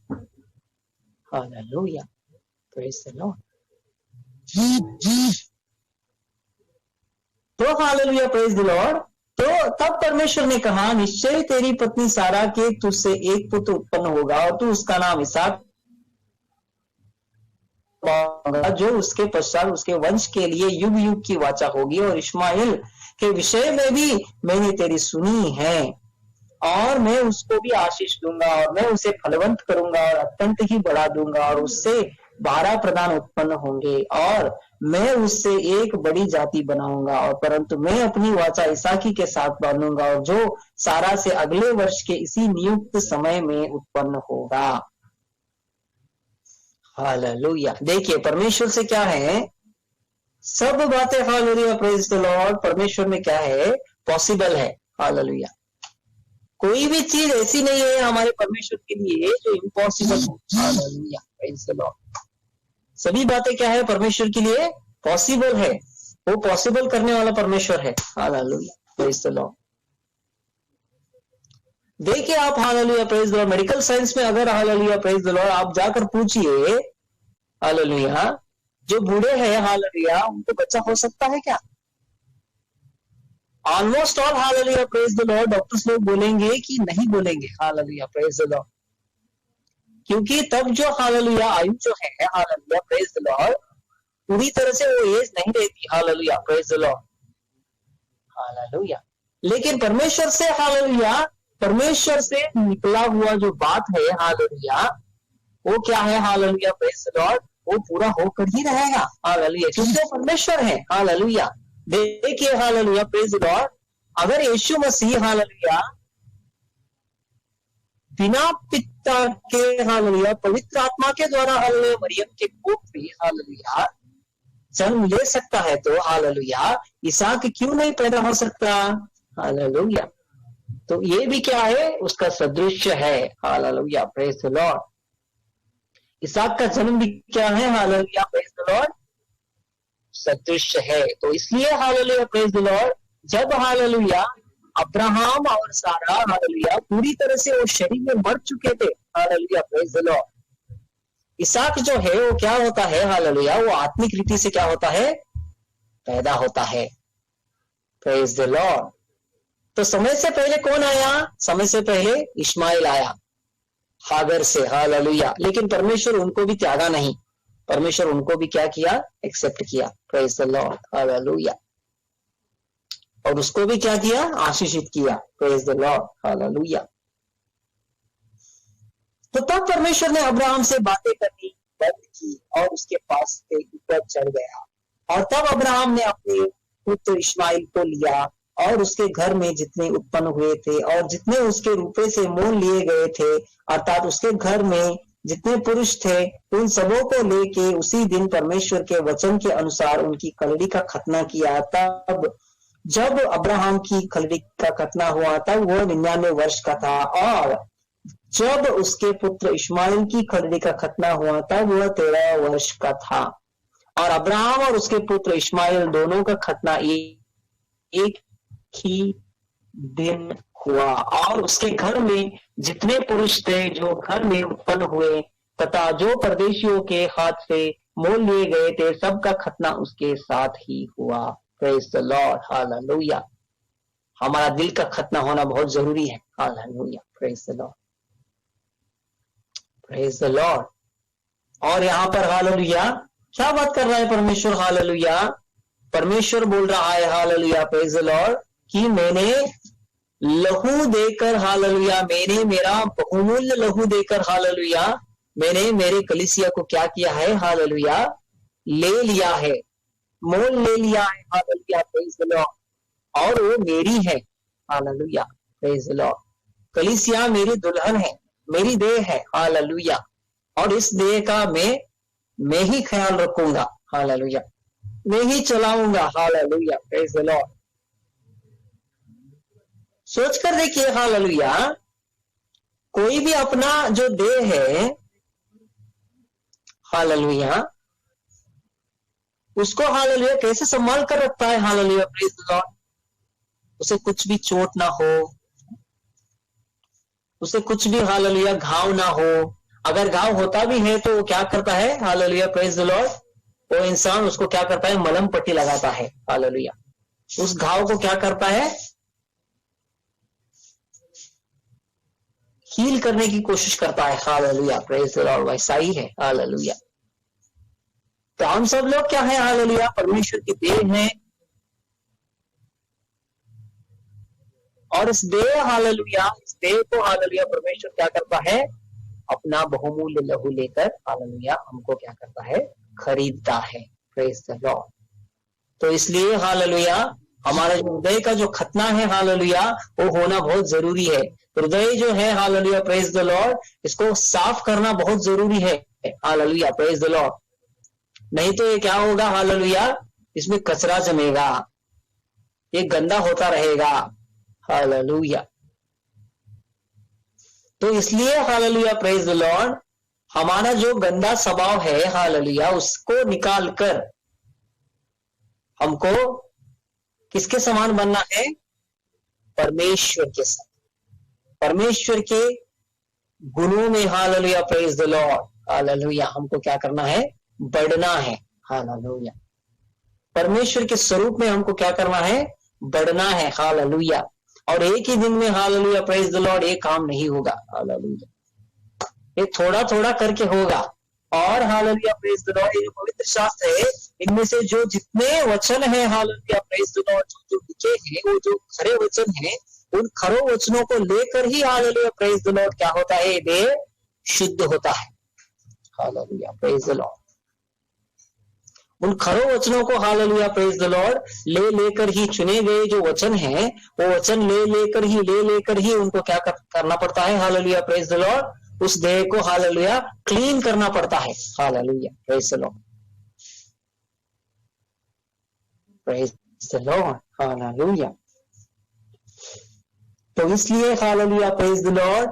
हालेलुया, प्रेज द लॉर्ड। तो हालेलुया, प्रेज द लॉर्ड, तो तब परमेश्वर ने कहा, निश्चय तेरी पत्नी सारा के तुझसे एक पुत्र उत्पन्न होगा और तू उसका नाम इसहाक, जो उसके पश्चात उसके वंश के लिए युग युग की वाचा होगी। और इश्माइल के विषय में भी मैंने तेरी सुनी है, और मैं उसको भी आशीष दूंगा, और मैं उसे फलवंत करूंगा और अत्यंत ही बढ़ा दूंगा, और उससे 12 प्रधान उत्पन्न होंगे, और मैं उससे एक बड़ी जाति बनाऊंगा। और परंतु मैं अपनी वाचा इसहाकी के साथ बांधूंगा, और जो सारा से अगले वर्ष के इसी नियुक्त समय में उत्पन्न होगा, हालेलुया। देखिए, परमेश्वर से क्या है, सब बातें, हालेलुया, प्रेज द लॉर्ड, परमेश्वर में क्या है, पॉसिबल है, हालेलुया। कोई भी चीज ऐसी नहीं है हमारे परमेश्वर के लिए जो इम्पॉसिबल हो, हालेलुया, प्रेज द लॉर्ड। सभी बातें क्या है, परमेश्वर के लिए पॉसिबल है, वो पॉसिबल करने वाला परमेश्वर है, हालेलुया, प्रेज द लॉर्ड। देखिए आप, hallelujah, praise the Lord, medical science में अगर, हालेलुया, प्रेज द लॉर्ड, आप जाकर पूछिए, हालेलुया, जो बूढ़े हैं, हालेलुया, उनको बच्चा हो सकता है क्या? Almost all, hallelujah, praise the Lord, doctors लोग बोलेंगे कि नहीं बोलेंगे, हालेलुया, प्रेज द लॉर्ड, क्योंकि तब जो, हालेलुया, आयु जो है, हालेलुया, प्रेज द लॉर्ड, पूरी तरह से वो एज नहीं रहती, hallelujah, praise the Lord, hallelujah. लेकिन परमेश्वर से, हालेलुया, परमेश्वर से निकला हुआ जो बात है, हालेलुया, वो क्या है, हालेलुया, प्रेज द लॉर्ड, वो पूरा होकर ही रहेगा, हालेलुया, क्योंकि वो परमेश्वर है, हालेलुया। देखिए, हालेलुया, प्रेज द लॉर्ड, अगर यीशु मसीह, हालेलुया, बिना पिता के, हालेलुया, पवित्र आत्मा के द्वारा, हालेलुया, मरियम के कोख में, हालेलुया, जन्म ले सकता है, तो हालेलुया, इसहाक क्यों नहीं पैदा हो सकता, हालेलुया। तो ये भी क्या है, उसका सदृश्य है, हालेलुया, प्रेज द लॉर्ड। इसहाक का जन्म भी क्या है, हालेलुया, प्रेज द लॉर्ड, सदृश्य है। तो इसलिए, हालेलुया, प्रेज द लॉर्ड, जब, हालेलुया, अब्राहम और सारा, हालेलुया, पूरी तरह से वो शरीर में मर चुके थे, हालेलुया, प्रेज द लॉर्ड, इसहाक जो है वो क्या होता है, हालेलुया, वो आत्मिक रीति से क्या होता है, पैदा होता है, प्रेज द लॉर्ड। तो समय से पहले कौन आया, समय से पहले इश्माइल आया हागर से, हालेलुया, लेकिन परमेश्वर उनको भी त्यागा नहीं, परमेश्वर उनको भी क्या किया, एक्सेप्ट किया, प्रेज द लॉर्ड, हालेलुया, और उसको भी क्या किया, आशीषित किया, प्रेज द लॉर्ड, हालेलुया। तो तब परमेश्वर ने अब्राहम से बातें करनी बंद की और उसके पास से ऊपर चढ़ गया, और तब अब्राहम ने अपने पुत्र इश्माइल को लिया और उसके घर में जितने उत्पन्न हुए थे और जितने उसके रुपए से मोल लिए गए थे, अर्थात उसके घर में जितने पुरुष थे, उन सबों को लेके उसी दिन परमेश्वर के वचन के अनुसार उनकी कलड़ी का खतना किया। तब जब अब्राहम की कलड़ी का खतना हुआ तब वह 99 वर्ष का था, और जब उसके पुत्र इश्माइल की कलड़ी का खतना हुआ तब वह 13 वर्ष का था। और अब्राहम और उसके पुत्र इश्माइल दोनों का खतना एक ही दिन हुआ, और उसके घर में जितने पुरुष थे जो घर में उत्पन्न हुए तथा जो परदेशियों के हाथ से मोल लिए गए थे, सबका खतना उसके साथ ही हुआ। Praise the Lord, hallelujah. हमारा दिल का खतना होना बहुत जरूरी है, hallelujah, praise the Lord, praise the Lord. और यहाँ पर हालेलुया क्या बात कर रहा है परमेश्वर, हालेलुया, परमेश्वर बोल रहा है हालेलुया प्रेज द लॉर्ड कि मैंने लहू देकर हालेलुया, मैंने मेरा बहुमूल्य लहू देकर हालेलुया, मैंने मेरे कलीसिया को क्या किया है हालेलुया, ले लिया है, मोल ले लिया है हालेलुया प्रेज द लॉर्ड, और वो मेरी है हालेलुया प्रेज द लॉर्ड। कलीसिया मेरी दुल्हन है, मेरी देह है हालेलुया, और इस देह का मैं ही ख्याल रखूंगा हालेलुया, मैं ही चलाऊंगा हालेलुया प्रेज द लॉर्ड। सोचकर देखिए हालेलुया, कोई भी अपना जो देह है हालेलुया, उसको हालेलुया कैसे संभाल कर रखता है हालेलुया प्रेज द लॉर्ड। उसे कुछ भी चोट ना हो, उसे कुछ भी हालेलुया घाव ना हो, अगर घाव होता भी है तो वो क्या करता है हालेलुया प्रेज द लॉर्ड, वो इंसान उसको क्या करता है, मलम पट्टी लगाता है हालेलुया, उस घाव को क्या करता है, हील करने की कोशिश करता है हालेलुया प्रेज द लॉर्ड। वैसा ही है हालेलुया। तो हम सब लोग क्या है हालेलुया, परमेश्वर की देह हैं, और इस देह हालेलुया, इस देह को हालेलुया परमेश्वर क्या करता है, अपना बहुमूल्य लहू लेकर हालेलुया हमको क्या करता है, खरीदता है प्रेज द लॉर्ड। तो इसलिए हालेलुया हमारा जो हृदय का जो खतना है हालेलुया, वो होना बहुत जरूरी है। हृदय जो है हालेलुया प्रेज द लॉर्ड, इसको साफ करना बहुत जरूरी है हालेलुया प्रेज द लॉर्ड। नहीं तो ये क्या होगा हालेलुया, इसमें कचरा जमेगा, ये गंदा होता रहेगा हालेलुया। तो इसलिए हालेलुया प्रेज द लॉर्ड, हमारा जो गंदा स्वभाव है हालेलुया, उसको निकाल कर हमको किसके समान बनना है, परमेश्वर के समान, परमेश्वर के गुणों में hallelujah praise the Lord hallelujah हमको क्या करना है, बढ़ना है हालेलुया। परमेश्वर के स्वरूप में हमको क्या करना है, बढ़ना है हालेलुया। और एक ही दिन में हालेलुया प्रेज द लॉर्ड ये काम नहीं होगा हालेलुया, ये थोड़ा थोड़ा करके होगा। और हालेलुया प्रेज द लॉर्ड, ये जो पवित्र शास्त्र है, इनमें से जो जितने वचन है हालेलुया प्रेज द लॉर्ड, जो लिखे हैं, वो जो खरे वचन है, उन खरो वचनों को लेकर ही हालेलुया प्रेज द लॉर्ड क्या होता है, देह शुद्ध होता है हालेलुया प्रेज द लॉर्ड। उन खरो वचनों को हालेलुया प्रेज द लॉर्ड ले लेकर ही, चुने गए जो वचन हैं, वो वचन ले लेकर ही उनको क्या करना पड़ता है हालेलुया प्रेज द लॉर्ड, उस देह को हालेलुया क्लीन करना पड़ता है hallelujah praise the Lord, praise the Lord hallelujah. तो इसलिए हालेलुया प्रेज द लॉर्ड,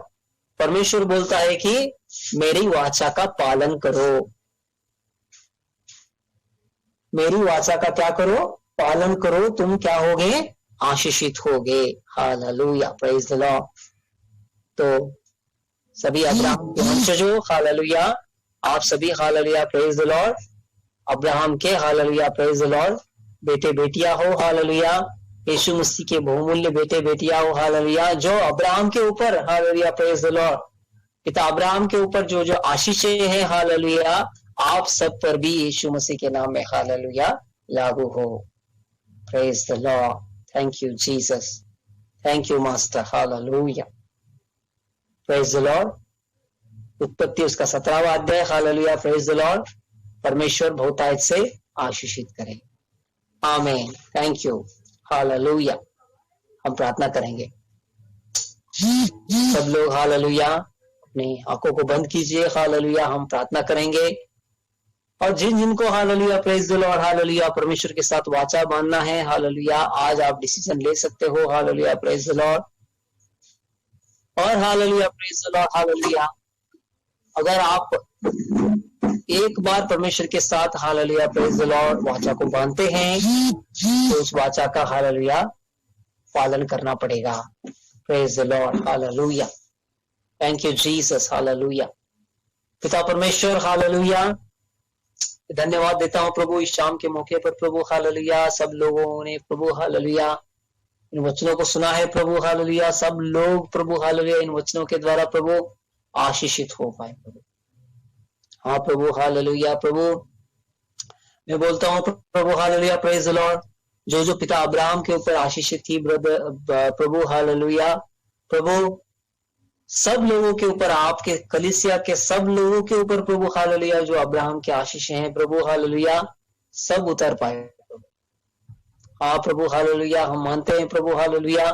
परमेश्वर बोलता है कि मेरी वाचा का पालन करो, मेरी वाचा का क्या करो, पालन करो, तुम क्या होगे, आशीषित होगे हालेलुया प्रेज द लॉर्ड। तो सभी अब्राहम के वंशजों हालेलुया, आप सभी hallelujah praise the Lord, Abraham के हालेलुया प्रेज द लॉर्ड बेटे बेटियां हो हालेलुया, यीशु मसीह के बहुमूल्य बेटे बेटियां हो हालेलुया, जो अब्राहम के ऊपर हालेलुया प्रेज द लॉर्ड, पिता अब्राहम के ऊपर जो जो आशीषें हैं हालेलुया, आप सब पर भी यीशु मसीह के नाम में हालेलुया लागू हो। Praise the Lord, thank you Jesus, thank you master hallelujah praise the Lord. उत्पत्ति उसका 17वां अध्याय हालेलुया प्रेज द लॉर्ड, परमेश्वर बहुतायत से आशीषित करे, आमीन, थैंक यू हालेलुया। हम प्रार्थना करेंगे, सब लोग हालेलुया अपनी आंखों को बंद कीजिए हालेलुया, हम प्रार्थना करेंगे। और जिन जिनको hallelujah praise the Lord hallelujah परमेश्वर के साथ वाचा बांधना है हालेलुया, आज आप डिसीजन ले सकते हो हालेलुया प्रेज द लॉर्ड। और hallelujah praise the Lord hallelujah, अगर आप एक बार परमेश्वर के साथ हालेलुया प्रेज द लॉर्ड वाचा को बांधते हैं, तो उस वाचा का हालेलुया पालन करना पड़ेगा। Praise the Lord hallelujah, thank you Jesus hallelujah. पिता परमेश्वर हालेलुया, धन्यवाद देता हूं प्रभु इस शाम के मौके पर प्रभु हालेलुया, सब लोगों ने प्रभु हालेलुया इन वचनों को सुना है प्रभु हालेलुया, सब लोग प्रभु हालेलुया इन वचनों के द्वारा प्रभु आशीषित हो पाए प्रभु। हाँ प्रभु हालेलुया, प्रभु मैं बोलता हूँ प्रभु हालेलुया, प्रेज द लॉर्ड। जो जो पिता अब्राहम के ऊपर आशीषित थी प्रभु हालेलुया, प्रभु सब लोगों के ऊपर, आपके कलीसिया के सब लोगों के ऊपर प्रभु हालेलुया, जो अब्राहम के आशीष हैं प्रभु हालेलुया, सब उतर पाए। हाँ प्रभु हालेलुया, हम मानते हैं प्रभु हालेलुया,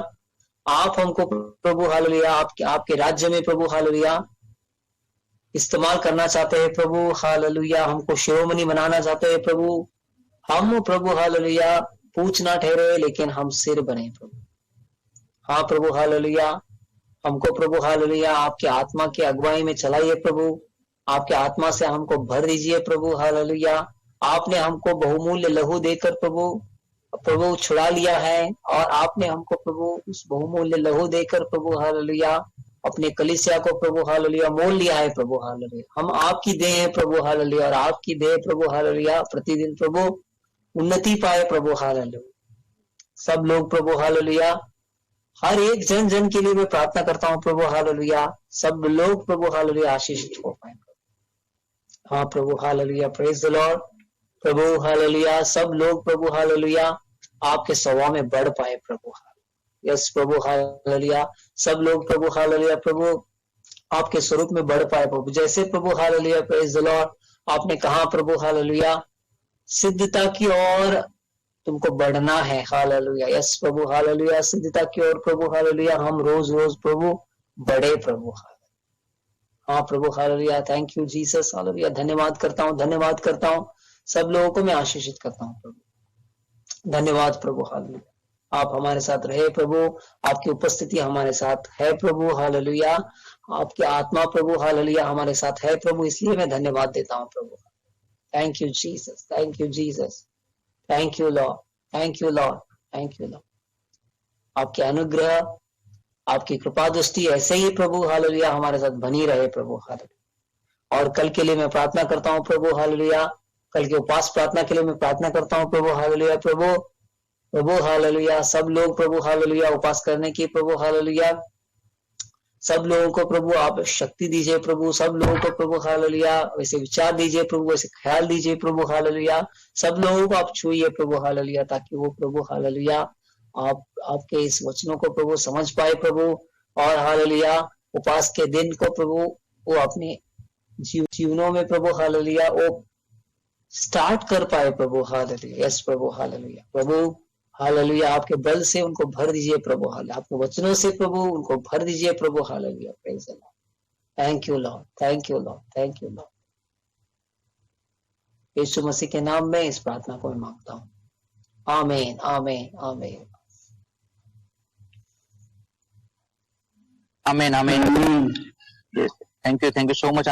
आप हमको प्रभु हालेलुया आपके राज्य में प्रभु हालेलुया इस्तेमाल करना चाहते हैं प्रभु हालेलुया, हमको शिरोमणि बनाना चाहते हैं प्रभु। हम प्रभु हालेलुया पूछ ना ठहरे, लेकिन हम सिर बने प्रभु। हाँ प्रभु हालेलुया, हमको प्रभु हालेलुया आपके आत्मा की अगुवाई में चलाइए प्रभु। आपके आत्मा से हमको भर दीजिए प्रभु हालेलुया। आपने हमको बहुमूल्य लहू देकर प्रभु छुड़ा लिया है, और आपने हमको प्रभु उस बहुमूल्य लहू देकर प्रभु हालेलुया अपने कलीसिया को प्रभु हालेलुया मोल लिया है प्रभु हालेलुया। हम आपकी देह है प्रभु हालेलुया, और आपकी देह प्रभु हालेलुया प्रतिदिन प्रभु उन्नति पाए प्रभु हालेलुया। सब लोग प्रभु हालेलुया, हर एक जन जन के लिए मैं प्रार्थना करता हूँ प्रभु हालेलुया, सब लोग प्रभु हालेलुया आशीषित हो पाए। हाँ प्रभु हालेलुया, प्रेज द लॉर्ड। प्रभु हालेलुया, सब लोग प्रभु हालेलुया आपके स्वभाव में बढ़ पाए प्रभु हालेलुया। यस प्रभु हालेलुया, सब लोग प्रभु हालेलुया प्रभु आपके स्वरूप में बढ़ पाए प्रभु। जैसे प्रभु हालेलुया, प्रेज द लॉर्ड, आपने कहा प्रभु हालेलुया सिद्धता की ओर तुमको बढ़ना है हालेलुया। यस प्रभु हालेलुया, सिद्धता की ओर प्रभु हालेलुया हम रोज रोज प्रभु बढ़े प्रभु हालेलुया। हाँ प्रभु hallelujah, thank you Jesus hallelujah. धन्यवाद करता हूँ, धन्यवाद करता हूँ, सब लोगों को मैं आशीषित करता हूँ प्रभु। धन्यवाद प्रभु हालेलुया, आप हमारे साथ रहे प्रभु, आपकी उपस्थिति हमारे साथ है प्रभु हालेलुया, आपकी आत्मा प्रभु हालेलुया हमारे साथ है प्रभु, इसलिए मैं धन्यवाद देता हूँ प्रभु। Thank you Jesus, thank you Jesus, thank you Lord, thank you Lord, thank you Lord. आपके अनुग्रह, आपकी कृपा दृष्टि ऐसे ही प्रभु हालेलुया हमारे साथ बनी रहे प्रभु हालेलुया। और कल के लिए मैं प्रार्थना करता हूँ प्रभु हालेलुया, कल के उपवास प्रार्थना के लिए मैं प्रार्थना करता हूँ प्रभु हालेलुया। प्रभु हालेलुया, सब लोग प्रभु हालेलुया उपवास करने की प्रभु हालेलुया, सब लोगों को प्रभु आप शक्ति दीजिए प्रभु, सब लोगों को प्रभु हालेलुया वैसे विचार दीजिए प्रभु, वैसे ख्याल दीजिए प्रभु हालेलुया। सब लोगों को आप छुइए प्रभु हालेलुया, ताकि वो प्रभु हालेलुया आपके इस वचनों को प्रभु समझ पाए प्रभु, और हालेलुया उपवास के दिन को प्रभु वो अपने जीवनों में प्रभु हालेलुया वो स्टार्ट कर पाए प्रभु हालेलुया। यस प्रभु हालेलुया, प्रभु हालेलुया आपके बल से उनको भर दीजिए प्रभु हालेलुया, आपके वचनों से प्रभु उनको भर दीजिए प्रभु hallelujah. Praise the Lord, thank you Lord, thank you Lord, thank you Lord. यीशु मसीह के नाम में इस प्रार्थना को मैं मांगता हूँ, आमीन आमीन आमीन आमीन आमीन। Thank you so much.